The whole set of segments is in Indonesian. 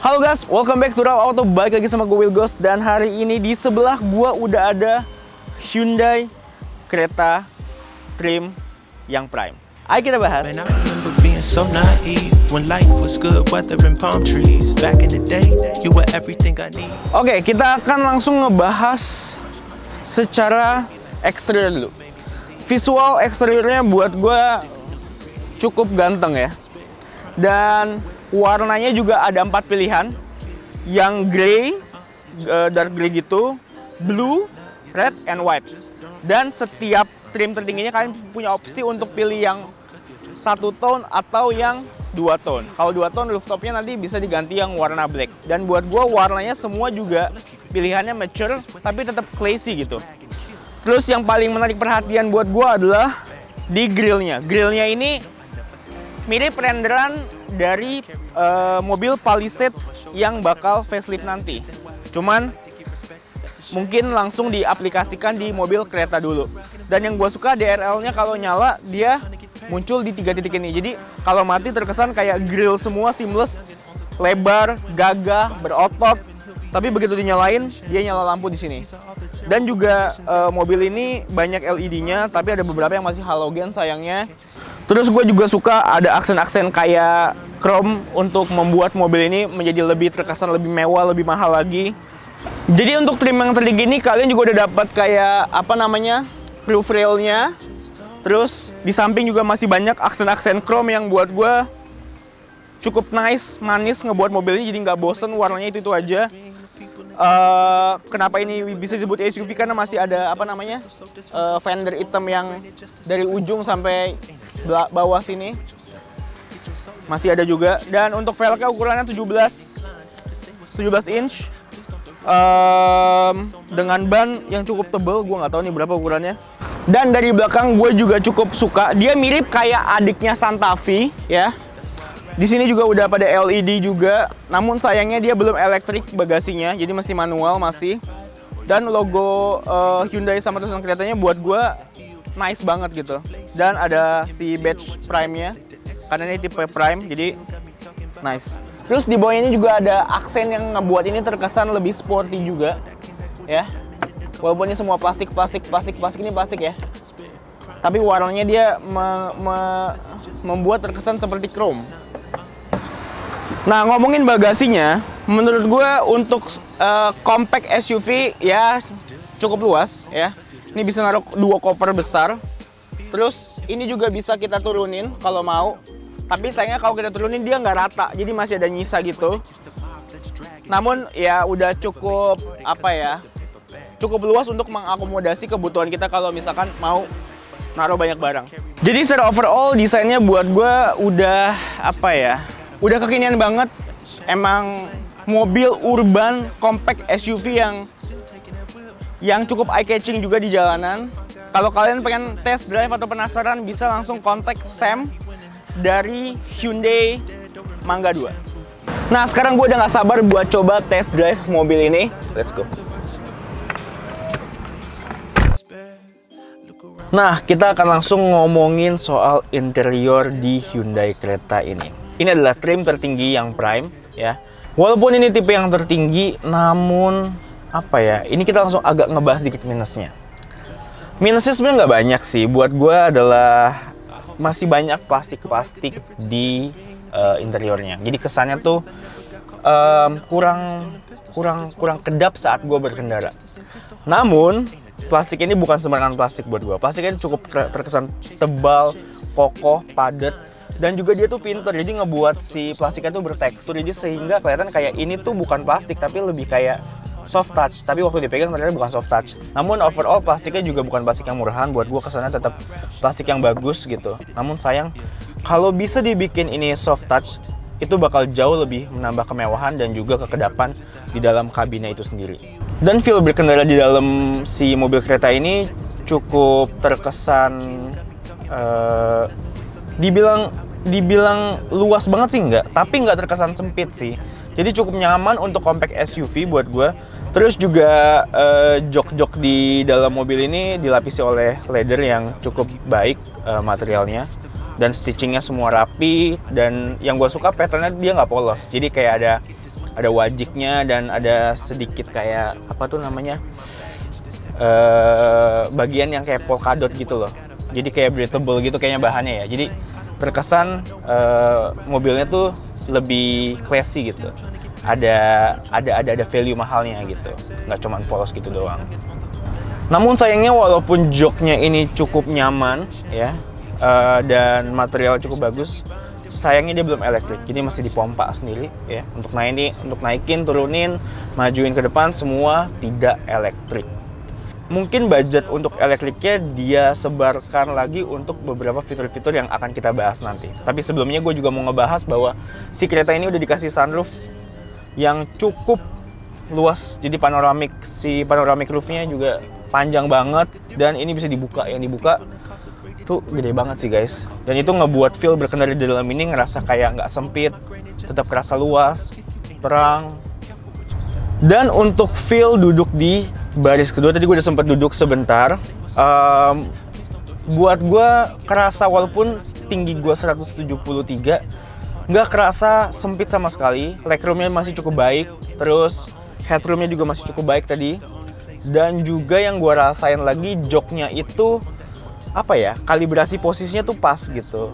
Halo guys, welcome back to Raw Auto. Balik lagi sama gue Will Ghost. Dan hari ini di sebelah gue udah ada Hyundai Creta trim yang prime. Ayo kita bahas. Oke, kita akan langsung ngebahas secara eksterior dulu. Visual eksteriornya buat gue cukup ganteng ya. Dan warnanya juga ada 4 pilihan, yang grey, dark grey gitu, blue, red, and white. Dan setiap trim tertingginya kalian punya opsi untuk pilih yang 1 tone atau yang 2 tone. Kalau 2 tone rooftopnya nanti bisa diganti yang warna black. Dan buat gue warnanya semua juga pilihannya mature tapi tetap classy gitu. Terus yang paling menarik perhatian buat gue adalah di grillnya. Grillnya ini mirip renderan dari mobil Palisade yang bakal facelift nanti. Cuman mungkin langsung diaplikasikan di mobil Creta dulu. Dan yang gue suka DRL-nya kalau nyala dia muncul di 3 titik ini. Jadi kalau mati terkesan kayak grill semua seamless, lebar, gagah, berotot. Tapi begitu dinyalain dia nyala lampu di sini. Dan juga mobil ini banyak LED-nya, tapi ada beberapa yang masih halogen sayangnya. Terus gue juga suka ada aksen-aksen kayak chrome untuk membuat mobil ini menjadi lebih terkesan lebih mewah, lebih mahal lagi. Jadi untuk trim yang tertinggi ini kalian juga udah dapat kayak apa namanya roof rail-nya. Terus di samping juga masih banyak aksen-aksen chrome yang buat gue cukup nice, manis ngebuat mobil ini jadi nggak bosen, warnanya itu aja. Kenapa ini bisa disebut SUV karena masih ada apa namanya fender hitam yang dari ujung sampai bawah sini masih ada juga. Dan untuk velgnya ukurannya 17 inch dengan ban yang cukup tebal. Gue nggak tahu nih berapa ukurannya. Dan dari belakang gue juga cukup suka, dia mirip kayak adiknya Santa Fe ya. Di sini juga udah pada LED juga, namun sayangnya dia belum elektrik bagasinya, jadi mesti manual masih. Dan logo Hyundai sama tulisan Cretanya buat gue nice banget gitu. Dan ada si badge Prime-nya, karena ini tipe Prime, jadi nice. Terus di bawahnya ini juga ada aksen yang ngebuat ini terkesan lebih sporty juga, ya. Walaupun ini semua plastik ini plastik ya. Tapi warnanya dia membuat terkesan seperti chrome. Nah, ngomongin bagasinya, menurut gue untuk compact SUV ya cukup luas ya. Ini bisa naruh 2 koper besar. Terus ini juga bisa kita turunin kalau mau. Tapi sayangnya kalau kita turunin dia nggak rata, jadi masih ada nyisa gitu. Namun ya udah cukup apa ya, cukup luas untuk mengakomodasi kebutuhan kita kalau misalkan mau naruh banyak barang. Jadi secara overall desainnya buat gue udah apa ya, udah kekinian banget. Emang mobil urban compact SUV yang cukup eye catching juga di jalanan. Kalau kalian pengen test drive atau penasaran bisa langsung kontak Sam dari Hyundai Mangga 2. Nah, sekarang gue udah gak sabar buat coba test drive mobil ini. Let's go. Nah, kita akan langsung ngomongin soal interior di Hyundai Creta ini. Ini adalah trim tertinggi yang prime ya. Walaupun ini tipe yang tertinggi, namun apa ya? Ini kita langsung agak ngebahas dikit minusnya. Minusnya sebenarnya nggak banyak sih. Buat gue adalah masih banyak plastik di interiornya. Jadi kesannya tuh kurang kedap saat gue berkendara. Namun plastik ini bukan sembarangan plastik buat gue. Plastiknya cukup terkesan tebal, kokoh, padat. Dan juga dia tuh pinter, jadi ngebuat si plastiknya tuh bertekstur, jadi sehingga kelihatan kayak ini tuh bukan plastik tapi lebih kayak soft touch. Tapi waktu dipegang ternyata bukan soft touch. Namun overall plastiknya juga bukan plastik yang murahan, buat gue kesannya tetap plastik yang bagus gitu. Namun sayang kalau bisa dibikin ini soft touch, itu bakal jauh lebih menambah kemewahan dan juga kekedapan di dalam kabinnya itu sendiri. Dan feel berkendara di dalam si mobil Creta ini cukup terkesan dibilang luas banget sih enggak, tapi nggak terkesan sempit sih. Jadi cukup nyaman untuk compact SUV buat gue. Terus juga jok-jok di dalam mobil ini dilapisi oleh leather yang cukup baik materialnya. Dan stitchingnya semua rapi. Dan yang gue suka patternnya dia nggak polos. Jadi kayak ada ada wajiknya dan ada sedikit kayak apa tuh namanya bagian yang kayak polkadot gitu loh. Jadi kayak breathable gitu kayaknya bahannya ya. Jadi terkesan mobilnya tuh lebih classy gitu. Ada value mahalnya gitu. Nggak cuma polos gitu doang. Namun sayangnya walaupun joknya ini cukup nyaman ya dan material cukup bagus, sayangnya dia belum elektrik. Jadi masih dipompa sendiri ya. Untuk naikin, turunin, majuin ke depan semua tidak elektrik. Mungkin budget untuk elektriknya dia sebarkan lagi untuk beberapa fitur-fitur yang akan kita bahas nanti. Tapi sebelumnya gue juga mau ngebahas bahwa si kereta ini udah dikasih sunroof yang cukup luas. Jadi panoramic roofnya juga panjang banget dan ini bisa dibuka. Yang dibuka tuh gede banget sih guys. Dan itu ngebuat feel berkendara di dalam ini ngerasa kayak nggak sempit, tetap kerasa luas, terang. Dan untuk feel duduk di baris kedua, tadi gue udah sempat duduk sebentar. Buat gue kerasa walaupun tinggi gue 173, nggak kerasa sempit sama sekali. Legroomnya masih cukup baik, terus headroomnya juga masih cukup baik tadi. Dan juga yang gue rasain lagi joknya itu apa ya, kalibrasi posisinya tuh pas gitu.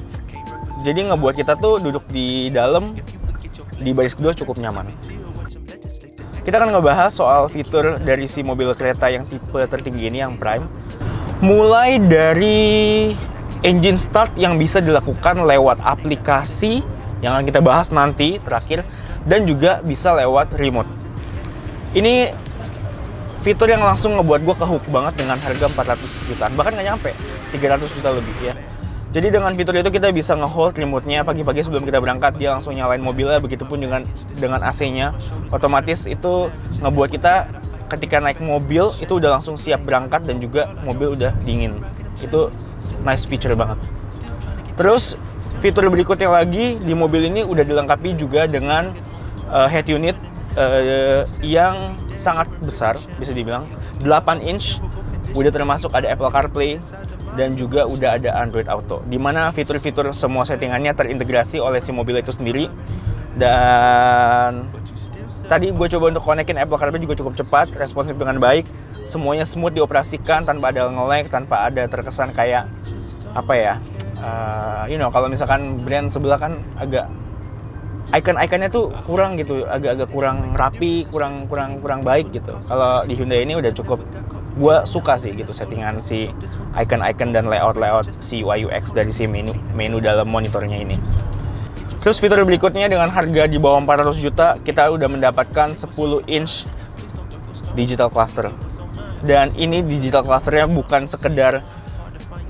Jadi ngebuat kita tuh duduk di dalam di baris kedua cukup nyaman. Kita akan ngebahas soal fitur dari si mobil kereta yang tipe tertinggi ini, yang Prime. Mulai dari engine start yang bisa dilakukan lewat aplikasi yang akan kita bahas nanti terakhir, dan juga bisa lewat remote. Ini fitur yang langsung ngebuat gue kehook banget dengan harga 400 jutaan, bahkan nggak nyampe 300 juta lebih ya. Jadi dengan fitur itu kita bisa nge-hold remote-nya pagi-pagi sebelum kita berangkat, dia langsung nyalain mobilnya, begitupun dengan AC-nya. Otomatis itu ngebuat kita ketika naik mobil itu udah langsung siap berangkat dan juga mobil udah dingin. Itu nice feature banget. Terus fitur berikutnya lagi di mobil ini udah dilengkapi juga dengan head unit yang sangat besar, bisa dibilang 8 inch, udah termasuk ada Apple CarPlay dan juga udah ada Android Auto, dimana fitur-fitur semua settingannya terintegrasi oleh si mobil itu sendiri. Dan tadi gue coba untuk konekin Apple CarPlay juga cukup cepat, responsif dengan baik, semuanya smooth dioperasikan tanpa ada nge-lag, tanpa ada terkesan kayak apa ya, kalau misalkan brand sebelah kan agak icon-iconnya tuh kurang gitu, agak-agak kurang rapi, kurang baik gitu. Kalau di Hyundai ini udah cukup, gue suka sih gitu settingan si icon-icon dan layout si UX dari si menu dalam monitornya ini. Terus fitur berikutnya dengan harga di bawah 400 juta, kita udah mendapatkan 10 inch digital cluster. Dan ini digital clusternya bukan sekedar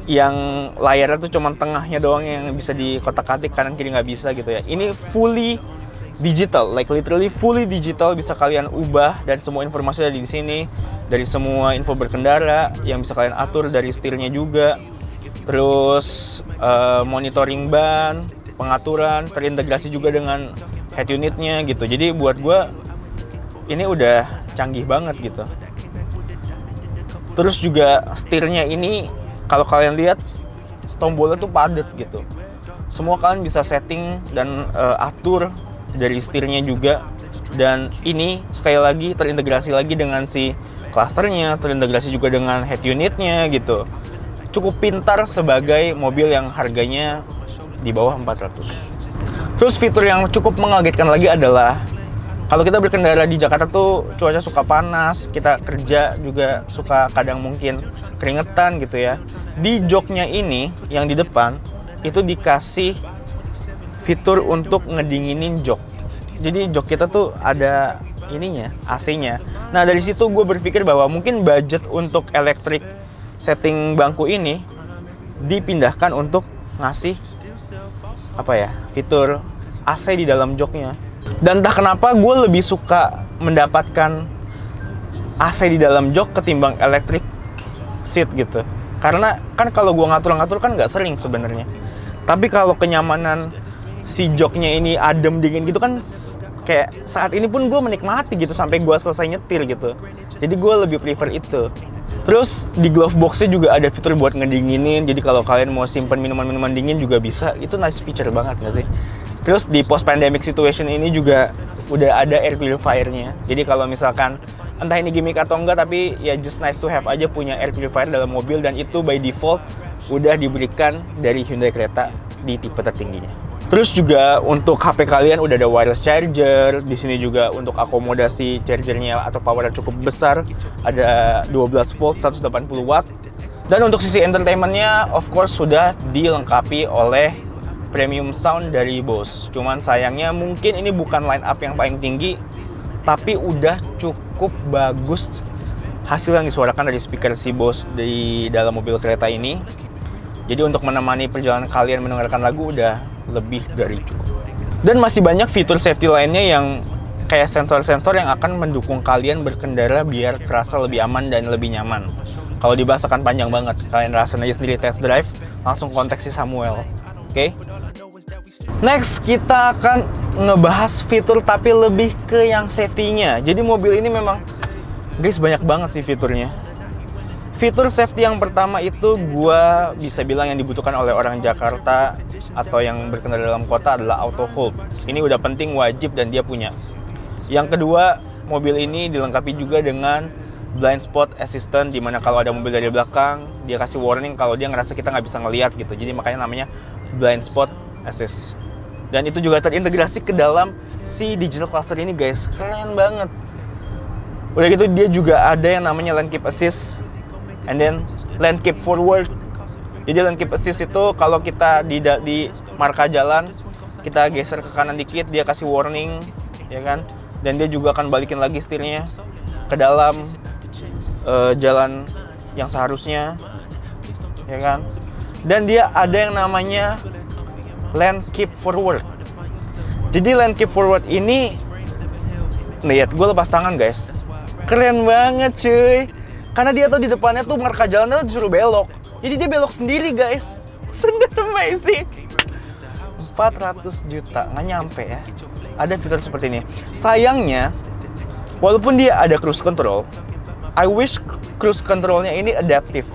yang layarnya tuh cuman tengahnya doang yang bisa di kotak-katik, kanan kiri nggak bisa gitu ya. Ini fully digital, like literally fully digital, bisa kalian ubah dan semua informasi ada di sini. Dari semua info berkendara yang bisa kalian atur, dari setirnya juga. Terus monitoring ban, pengaturan, terintegrasi juga dengan head unitnya gitu. Jadi buat gue ini udah canggih banget gitu. Terus juga setirnya ini kalau kalian lihat tombolnya tuh padat gitu. Semua kalian bisa setting dan atur dari setirnya juga. Dan ini sekali lagi terintegrasi lagi dengan si clusternya, terintegrasi juga dengan head unitnya gitu. Cukup pintar sebagai mobil yang harganya di bawah 400. Terus fitur yang cukup mengagetkan lagi adalah kalau kita berkendara di Jakarta tuh cuaca suka panas, kita kerja juga suka kadang mungkin keringetan gitu ya. Di joknya ini yang di depan itu dikasih fitur untuk ngedinginin jok. Jadi jok kita tuh ada ininya, AC-nya. Nah dari situ gue berpikir bahwa mungkin budget untuk elektrik setting bangku ini dipindahkan untuk ngasih apa ya, fitur AC di dalam joknya. Dan entah kenapa gue lebih suka mendapatkan AC di dalam jok ketimbang electric seat gitu. Karena kan kalau gue ngatur-ngatur kan nggak sering sebenarnya. Tapi kalau kenyamanan si joknya ini adem dingin gitu kan, kayak saat ini pun gue menikmati gitu sampai gue selesai nyetir gitu. Jadi gue lebih prefer itu. Terus di glove box-nya juga ada fitur buat ngedinginin. Jadi kalau kalian mau simpen minuman-minuman dingin juga bisa. Itu nice feature banget nggak sih? Terus di post pandemic situation ini juga udah ada air purifier-nya. Jadi kalau misalkan entah ini gimmick atau enggak, tapi ya just nice to have aja punya air purifier dalam mobil, dan itu by default udah diberikan dari Hyundai Creta di tipe tertingginya. Terus juga untuk HP kalian udah ada wireless charger. Di sini juga untuk akomodasi chargernya atau power yang cukup besar, ada 12 volt 180 watt. Dan untuk sisi entertainmentnya, of course sudah dilengkapi oleh premium sound dari Bose. Cuman sayangnya mungkin ini bukan line up yang paling tinggi, tapi udah cukup bagus hasil yang disuarakan dari speaker si Bose di dalam mobil Creta ini. Jadi untuk menemani perjalanan kalian mendengarkan lagu udah lebih dari cukup. Dan masih banyak fitur safety lainnya yang kayak sensor-sensor yang akan mendukung kalian berkendara biar terasa lebih aman dan lebih nyaman. Kalau dibahas akan panjang banget, kalian rasain aja sendiri test drive, langsung kontak si Samuel. Oke? Next, kita akan ngebahas fitur tapi lebih ke yang safety-nya. Jadi mobil ini memang, guys, banyak banget sih fiturnya. Fitur safety yang pertama itu gua bisa bilang yang dibutuhkan oleh orang Jakarta atau yang berkendara dalam kota adalah auto hold. Ini udah penting, wajib, dan dia punya. Yang kedua, mobil ini dilengkapi juga dengan blind spot assistant, dimana kalau ada mobil dari belakang, dia kasih warning kalau dia ngerasa kita nggak bisa ngelihat gitu. Jadi makanya namanya blind spot assist. Dan itu juga terintegrasi ke dalam si digital cluster ini, guys. Keren banget. Udah gitu dia juga ada yang namanya lane keep assist, and then lane keep forward. Jadi lane keep assist itu kalau kita di marka jalan, kita geser ke kanan dikit, dia kasih warning, ya kan? Dan dia juga akan balikin lagi setirnya ke dalam jalan yang seharusnya, ya kan? Dan dia ada yang namanya lane keep forward. Jadi lane keep forward ini, lihat gue lepas tangan, guys. Keren banget, cuy. Karena dia tuh di depannya tuh marka jalannya tuh disuruh belok. Jadi dia belok sendiri, guys. Isn't amazing? 400 juta, nggak nyampe ya. Ada fitur seperti ini. Sayangnya, walaupun dia ada cruise control, I wish cruise controlnya ini adaptif.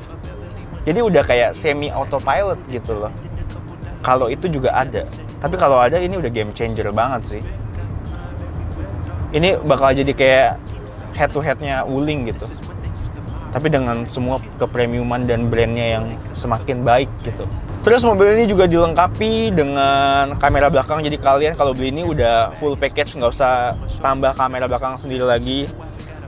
Jadi udah kayak semi autopilot gitu loh. Kalau itu juga ada. Tapi kalau ada, ini udah game changer banget sih. Ini bakal jadi kayak head to headnya Wuling gitu. Tapi dengan semua kepremiuman dan brandnya yang semakin baik gitu. Terus mobil ini juga dilengkapi dengan kamera belakang. Jadi kalian kalau beli ini udah full package, nggak usah tambah kamera belakang sendiri lagi.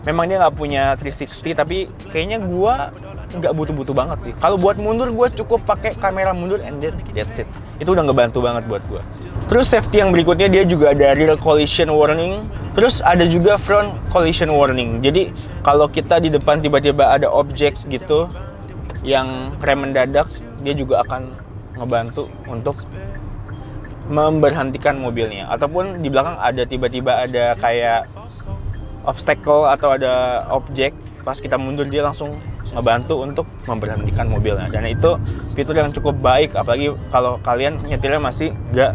Memang dia nggak punya 360, tapi kayaknya gua nggak butuh-butuh banget sih. Kalau buat mundur, gue cukup pakai kamera mundur and then that's it. Itu udah ngebantu banget buat gue. Terus safety yang berikutnya, dia juga ada rear collision warning. Terus ada juga front collision warning. Jadi kalau kita di depan tiba-tiba ada objek gitu yang rem mendadak, dia juga akan ngebantu untuk memberhentikan mobilnya. Ataupun di belakang ada tiba-tiba ada kayak obstacle atau ada objek, pas kita mundur dia langsung ngebantu untuk memberhentikan mobilnya. Dan itu fitur yang cukup baik, apalagi kalau kalian nyetirnya masih nggak,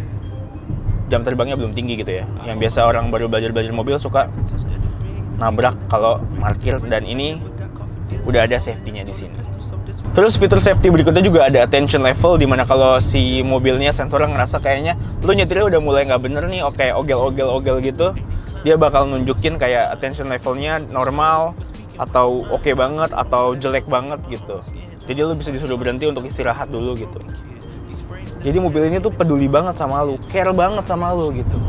jam terbangnya belum tinggi gitu ya. Yang biasa orang baru belajar mobil suka nabrak kalau parkir, dan ini udah ada safety-nya di sini. Terus fitur safety berikutnya juga ada attention level, dimana kalau si mobilnya sensornya ngerasa kayaknya lu nyetirnya udah mulai nggak bener nih, oke, ogel gitu, dia bakal nunjukin kayak attention levelnya normal, atau oke banget, atau jelek banget gitu. Jadi lu bisa disuruh berhenti untuk istirahat dulu gitu. Jadi mobil ini tuh peduli banget sama lu, care banget sama lu gitu.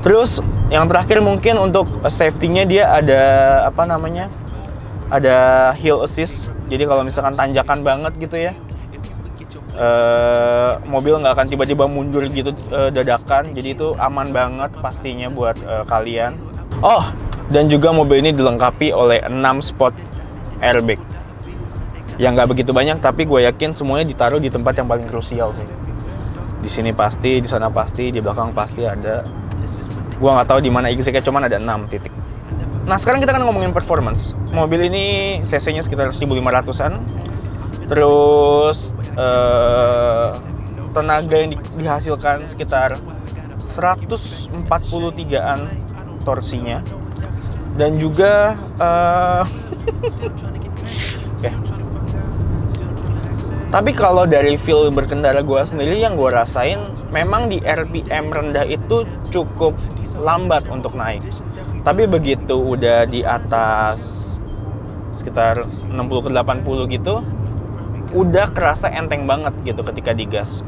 Terus yang terakhir mungkin untuk safety-nya, dia ada apa namanya, ada hill assist. Jadi kalau misalkan tanjakan banget gitu ya, mobil nggak akan tiba-tiba mundur gitu dadakan. Jadi itu aman banget pastinya buat kalian. Oh, dan juga mobil ini dilengkapi oleh 6 spot airbag. Yang nggak begitu banyak, tapi gue yakin semuanya ditaruh di tempat yang paling krusial sih. Di sini pasti, di sana pasti, di belakang pasti ada. Gue nggak tahu di mana exactnya, cuman ada 6 titik. Nah, sekarang kita akan ngomongin performance. Mobil ini cc-nya sekitar 1.500-an. Terus tenaga yang dihasilkan sekitar 143-an torsinya. Dan juga tapi kalau dari feel berkendara gue sendiri yang gue rasain, memang di RPM rendah itu cukup lambat untuk naik. Tapi begitu udah di atas sekitar 60 ke 80 gitu, udah kerasa enteng banget gitu ketika digas.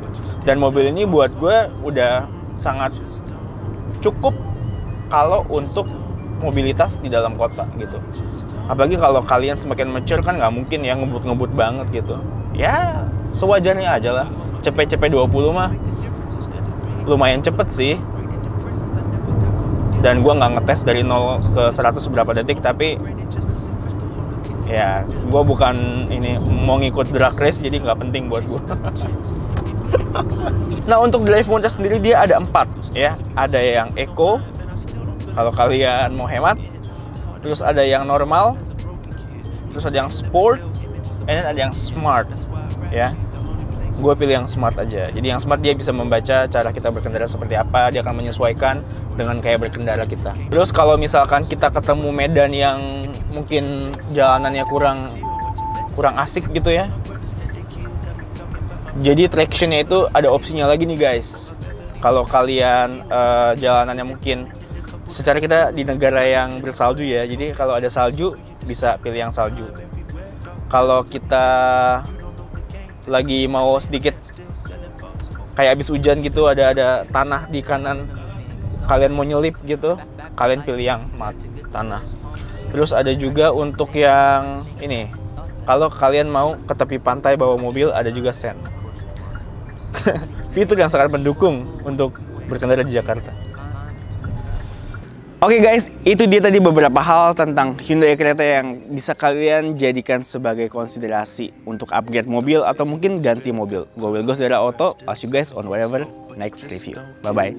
Dan mobil ini buat gue udah sangat cukup kalau untuk mobilitas di dalam kota gitu. Apalagi kalau kalian semakin mature kan nggak mungkin ya ngebut-ngebut banget gitu. Ya sewajarnya aja lah. CP 20 mah lumayan cepet sih. Dan gue nggak ngetes dari 0 ke 100 berapa detik, tapi ya gue bukan ini mau ngikut drag race, jadi nggak penting buat gue. Nah, untuk drive mode sendiri dia ada 4 ya. Ada yang eco kalau kalian mau hemat, terus ada yang normal, terus ada yang sport, dan ada yang smart ya. Gue pilih yang smart aja. Jadi yang smart dia bisa membaca cara kita berkendara seperti apa, dia akan menyesuaikan dengan kayak berkendara kita. Terus kalau misalkan kita ketemu medan yang mungkin jalanannya kurang asik gitu ya, jadi tractionnya itu ada opsinya lagi nih guys. Kalau kalian jalanannya mungkin, secara kita di negara yang bersalju ya, jadi kalau ada salju bisa pilih yang salju. Kalau kita lagi mau sedikit kayak habis hujan gitu, ada tanah di kanan, kalian mau nyelip gitu, kalian pilih yang mat tanah. Terus ada juga untuk yang ini, kalau kalian mau ke tepi pantai bawa mobil, ada juga sand. Fitur yang sangat mendukung untuk berkendara di Jakarta. Oke guys, itu dia tadi beberapa hal tentang Hyundai Creta yang bisa kalian jadikan sebagai konsiderasi untuk upgrade mobil atau mungkin ganti mobil. Gue Will Ghost dari Auto, I'll see you guys on whatever next review. Bye-bye.